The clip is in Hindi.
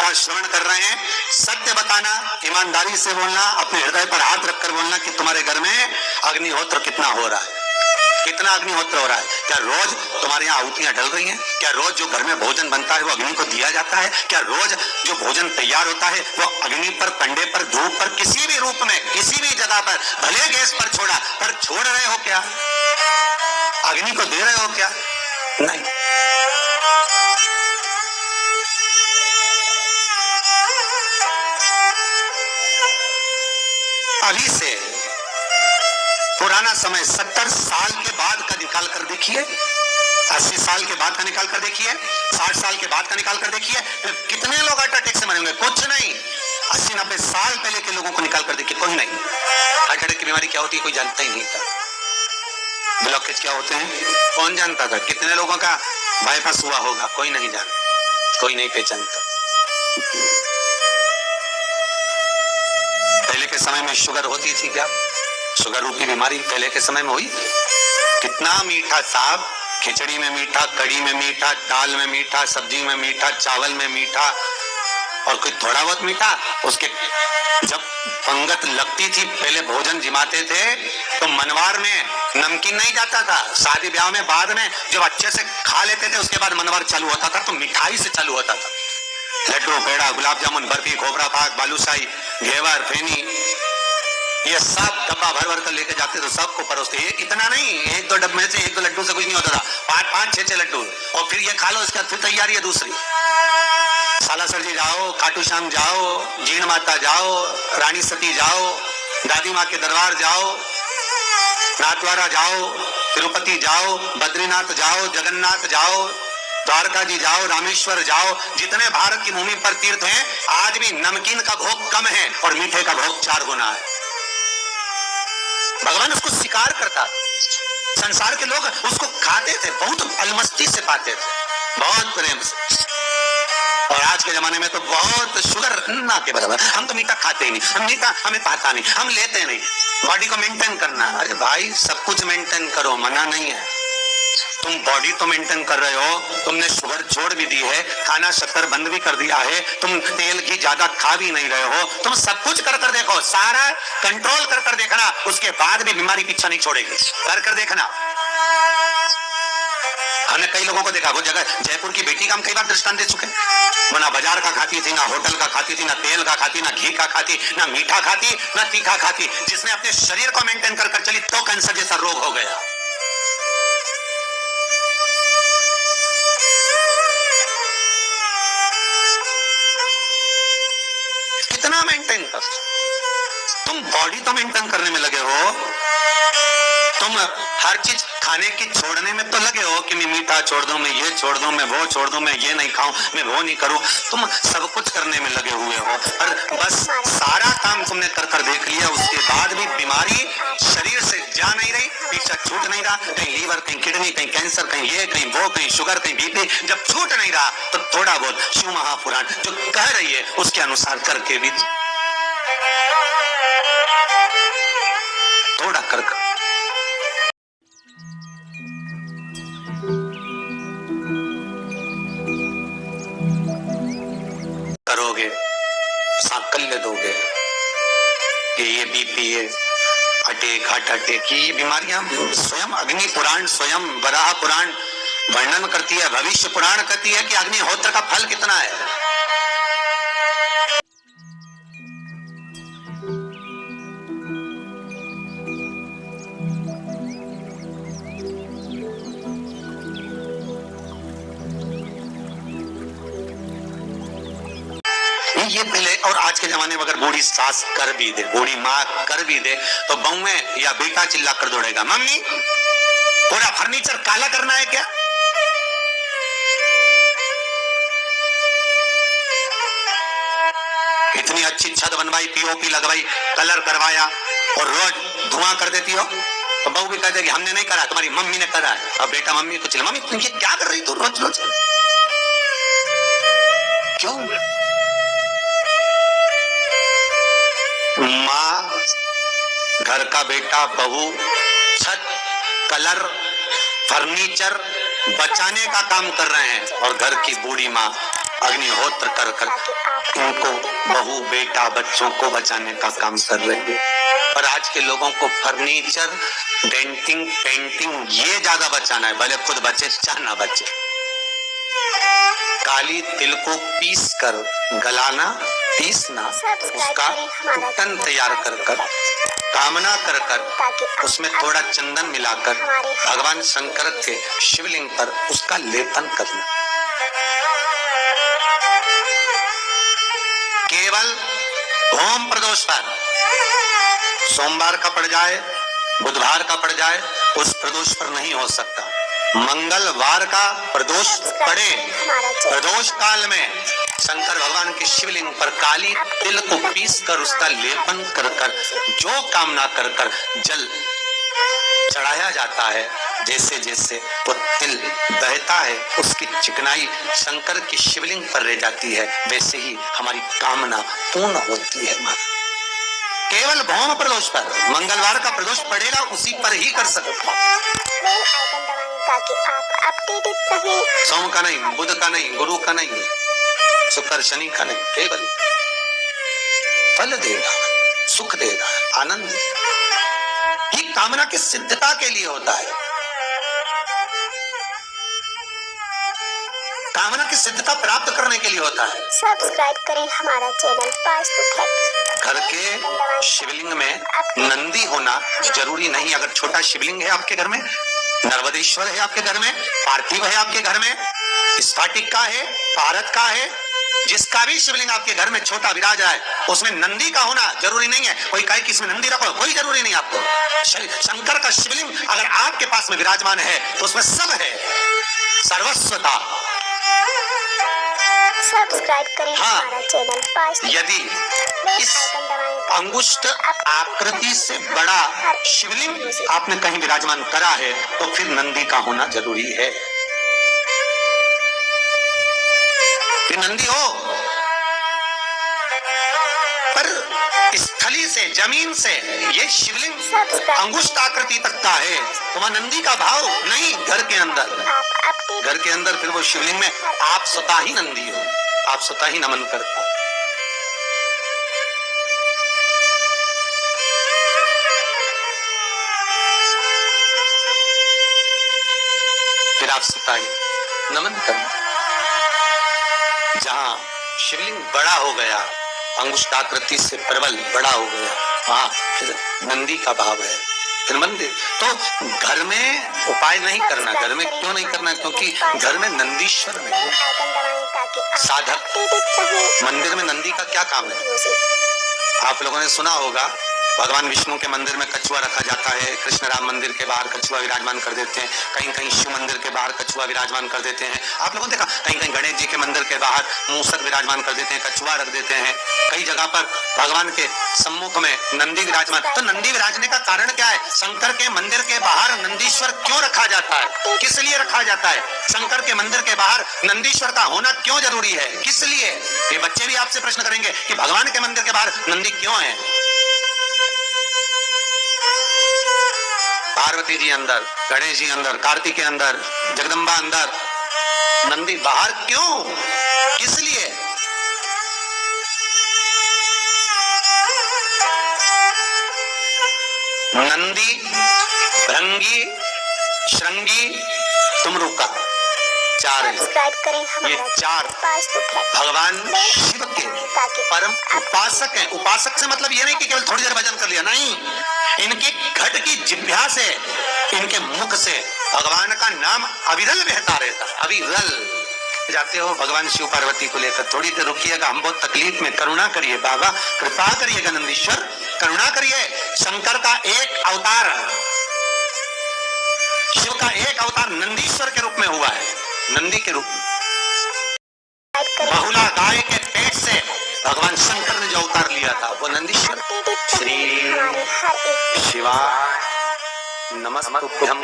का श्रवण कर रहे हैं, सत्य बताना, ईमानदारी से बोलना, अपने हृदय पर हाथ रखकर बोलना कि तुम्हारे घर में अग्निहोत्र कितना हो रहा है, कितना अग्निहोत्र हो रहा है, क्या रोज तुम्हारे यहाँ आहुतियां डल रही हैं, क्या रोज जो घर में भोजन बनता है वो अग्नि को दिया जाता है, क्या रोज जो भोजन तैयार होता है वो अग्नि पर, कंडे पर, धूप पर, किसी भी रूप में, किसी भी जगह पर, भले गैस पर छोड़ा, पर छोड़ रहे हो क्या, अग्नि को दे रहे हो क्या? नहीं। अभी से पुराना समय 70 साल के बाद का निकाल कर देखिए, 80 साल के बाद का निकाल कर देखिए, 60 साल के बाद का निकाल कर देखिए, कितने लोग हार्ट अटैक से मरेंगे? कुछ नहीं। 80-90 साल पहले के लोगों को निकाल कर देखिए, कोई नहीं। हार्ट अटैक की बीमारी क्या होती है कोई जानता ही नहीं था। ब्लॉकेज क्या होते हैं कौन जानता था? कितने लोगों का बाईपास हुआ होगा? कोई नहीं जानता, कोई नहीं पहचानता। पहले के समय में शुगर होती थी क्या? शुगर रूपी बीमारी पहले के समय में हुई? कितना मीठा साग, खिचड़ी में मीठा, कड़ी में मीठा, दाल में मीठा, सब्जी में मीठा, चावल में मीठा, और कोई थोड़ा बहुत मीठा। उसके जब पंगत लगती थी, पहले भोजन जिमाते थे तो मनवार में नमकीन नहीं जाता था। शादी ब्याह में बाद में जब अच्छे से खा लेते थे उसके बाद मनवार चालू होता था, तो मिठाई से चालू होता था। लड्डू, पेड़ा, गुलाब जामुन, बर्फी, खोपरा पाक, बालूशाही, घेवर, फेनी, ये सब डब्बा भर भर कर लेके जाते थे, सबको परोसते। इतना नहीं, एक दो डब्बे से, एक दो लड्डू से कुछ नहीं होता था, 5-5, 6-6 लड्डू, और फिर ये खा लो, इसके बाद फिर तैयारी है दूसरी। सालासर जी जाओ, खाटू श्याम जाओ, जीण माता जाओ, रानी सती जाओ, दादी माँ के दरबार जाओ, नाथद्वारा जाओ, तिरुपति जाओ, बद्रीनाथ जाओ, जगन्नाथ जाओ, द्वारका जी जाओ, रामेश्वर जाओ, जितने भारत की भूमि पर तीर्थ हैं, आज भी नमकीन का भोग कम है और मीठे का भोग 4 गुना है। भगवान उसको स्वीकार करता, संसार के लोग उसको खाते थे, बहुत अलमस्ती से पाते थे, बहुत प्रेम से। और आज के जमाने में तो बहुत शुगर ना के बराबर, हम तो मीठा खाते ही नहीं, हम मीठा हमें पाता नहीं, हम लेते नहीं। बॉडी को मेंटेन करना, अरे भाई सब कुछ मेंटेन करो, मना नहीं है। तुम बॉडी तो मेंटेन कर रहे हो, तुमने शुगर छोड़ भी दी है, खाना शक्कर बंद भी कर दिया है, तुम तेल घी ज्यादा खा भी नहीं रहे हो, तुम सब कुछ कर कर देखो, सारा कंट्रोल कर कर देखना, उसके बाद भी बीमारी पीछा नहीं छोड़ेगी। कर कर देखना। हमने कई लोगों को देखा, वो जगह जयपुर की बेटी का हम कई बार दृष्टांत दे चुके, वो ना बाजार का खाती थी, ना होटल का खाती थी, ना तेल का खाती, ना घी का खाती, ना मीठा खाती, ना तीखा खाती। जिसने अपने शरीर को मेंटेन कर कर चली तो कैंसर जैसा रोग हो गया। कितना मेंटेन कर, तुम बॉडी तो मेंटेन करने में लगे हो, तुम हर चीज खाने की छोड़ने में तो लगे हो कि मैं मीठा छोड़ दूं, मैं ये छोड़ दूं, मैं वो छोड़ दूं, मैं ये नहीं खाऊं, मैं वो नहीं करूं, तुम सब कुछ करने में लगे हुए हो, पर बस सारा काम तुमने कर कर देख लिया, उसके बाद भी बीमारी शरीर से जा नहीं रही, पीछा छूट नहीं रहा, कहीं लीवर, कहीं किडनी, कहीं कैंसर, कहीं ये, कहीं वो, कहीं शुगर, कहीं बीपी। जब छूट नहीं रहा तो थोड़ा बहुत शिव महापुराण जो कह रही है उसके अनुसार करके भी थोड़ा कर करोगे, साकल्य दोगे कि ये बीपी, ये अटैक, हार्ट अटैक, ये बीमारियां स्वयं अग्नि पुराण, स्वयं वराह पुराण वर्णन करती है, भविष्य पुराण कहती है कि अग्निहोत्र का फल कितना है। ये पहले और आज के जमाने में अगर बूढ़ी सास कर भी दे, बूढ़ी माँ कर भी दे, तो बहुएं या बेटा चिल्ला कर दौड़ेगा, मम्मी पूरा फर्नीचर काला करना है क्या? इतनी अच्छी छत बनवाई, पीओपी लगवाई, कलर करवाया और रोज धुआं कर देती हो, तो बहू भी कहते कि हमने नहीं करा, तुम्हारी मम्मी ने करा है। अब बेटा मम्मी को चिल्ला, मम्मी तुम ये क्या कर रही तू रोज रोज, क्यों? माँ, घर का बेटा, बहू, छत, कलर, फर्नीचर बचाने का काम कर रहे हैं और घर की बूढ़ी माँ अग्निहोत्र कर कर उनको बहू बेटा बच्चों को बचाने का काम कर रही है। और आज के लोगों को फर्नीचर, डेंटिंग, पेंटिंग ये ज्यादा बचाना है, भले खुद बचे चाहे ना बचे। काली तिल को पीस कर गलाना, पीसना, उसका कुटन तैयार कर कामना कर उसमें थोड़ा चंदन मिलाकर भगवान शंकर के शिवलिंग पर उसका लेपन करना। केवल होम प्रदोष पर, सोमवार का पड़ जाए, बुधवार का पड़ जाए, उस प्रदोष पर नहीं हो सकता। मंगलवार का प्रदोष पड़े, प्रदोष काल में शंकर भगवान के शिवलिंग पर काली तिल को पीस कर उसका लेपन कर जो कामना कर जल चढ़ाया जाता है, जैसे जैसे वो तिल बहता है उसकी चिकनाई शंकर की शिवलिंग पर रह जाती है, वैसे ही हमारी कामना पूर्ण होती है। केवल भौम प्रदोष पर, मंगलवार का प्रदोष पड़ेगा उसी पर ही कर सकते। सोम का नहीं, बुध का नहीं, गुरु का नहीं, शुक्र शनि का नहीं, केवल फल देगा, सुख देगा, आनंद देगा। ये कामना की सिद्धता के लिए होता है। कामना की सिद्धता प्राप्त करने के लिए होता है। सब्सक्राइब करें हमारा चैनल पासबुक हैक्स। घर के शिवलिंग में नंदी होना जरूरी नहीं। अगर छोटा शिवलिंग है आपके घर में, नर्मदेश्वर है आपके घर में, पार्थिव है आपके घर में, स्फटिक का है, पारद का है, जिसका भी शिवलिंग आपके घर में छोटा विराज रहा है, उसमें नंदी का होना जरूरी नहीं है। कोई कहे कि इसमें नंदी रखो, कोई जरूरी नहीं आपको। शंकर का शिवलिंग अगर आपके पास में विराजमान है तो उसमें सब है, सर्वस्वता। सब्सक्राइब करें हमारा चैनल पासबुक। यदि इस अंगुष्ठ आकृति से बड़ा शिवलिंग आपने कहीं विराजमान करा है तो फिर नंदी का होना जरूरी है। फिर नंदी हो, पर स्थली से, जमीन से ये शिवलिंग अंगुष्ठ आकृति तक का है तो वह नंदी का भाव नहीं। घर के अंदर फिर वो शिवलिंग में आप स्वतः ही नंदी हो, आप स्वतः ही नमन करता। फिर आप स्वतः ही नमन करना। जहां शिवलिंग बड़ा हो गया, अंगुष्ठाकृति से प्रबल बड़ा हो गया, वहां फिर नंदी का भाव है, फिर मंदिर। तो घर में उपाय नहीं करना। घर में क्यों नहीं करना? क्योंकि घर में नंदीश्वर नहीं है। साधक मंदिर में नंदी का क्या काम है? आप लोगों ने सुना होगा भगवान विष्णु के मंदिर में कछुआ रखा जाता है, कृष्ण राम मंदिर के बाहर कछुआ विराजमान कर देते हैं, कहीं कहीं शिव मंदिर के बाहर कछुआ विराजमान कर देते हैं। आप लोगों ने देखा कहीं कहीं गणेश जी के मंदिर के बाहर मूसक विराजमान कर देते हैं, कछुआ रख देते हैं। कई जगह पर भगवान के सम्मुख में नंदी विराजमान। तो नंदी विराजने का कारण क्या है? शंकर के मंदिर के बाहर नंदीश्वर क्यों रखा जाता है? किस लिए रखा जाता है? शंकर के मंदिर के बाहर नंदीश्वर का होना क्यों जरूरी है? किस लिए? ये बच्चे भी आपसे प्रश्न करेंगे कि भगवान के मंदिर के बाहर नंदी क्यों है? पार्वती जी अंदर, गणेश जी अंदर, कार्तिकेय अंदर, जगदम्बा अंदर, नंदी बाहर क्यों? किस लिए? नंदी, भृंगी, श्रृंगी, तुमरुका, चार है। ये चार भगवान शिव के परम उपासक हैं। उपासक से मतलब ये नहीं कि केवल थोड़ी देर भजन कर लिया, नहीं। इनके घट की जिह्वा से, इनके मुख से भगवान का नाम अविरल बहता रहता है। अविरल जाते हो भगवान शिव पार्वती को लेकर, थोड़ी देर रुकिएगा, हम बहुत तकलीफ में, करुणा करिए बाबा, कृपा करिएगा नंदीश्वर, करुणा करिए। शंकर का एक अवतार, शिव का एक अवतार नंदीश्वर के रूप में हुआ है, नंदी के रूप में। बहुला गाय के पेट से भगवान शंकर ने जो अवतार लिया था वो नंदीश्वर। श्री शिवाय नमस्तुभ्यं।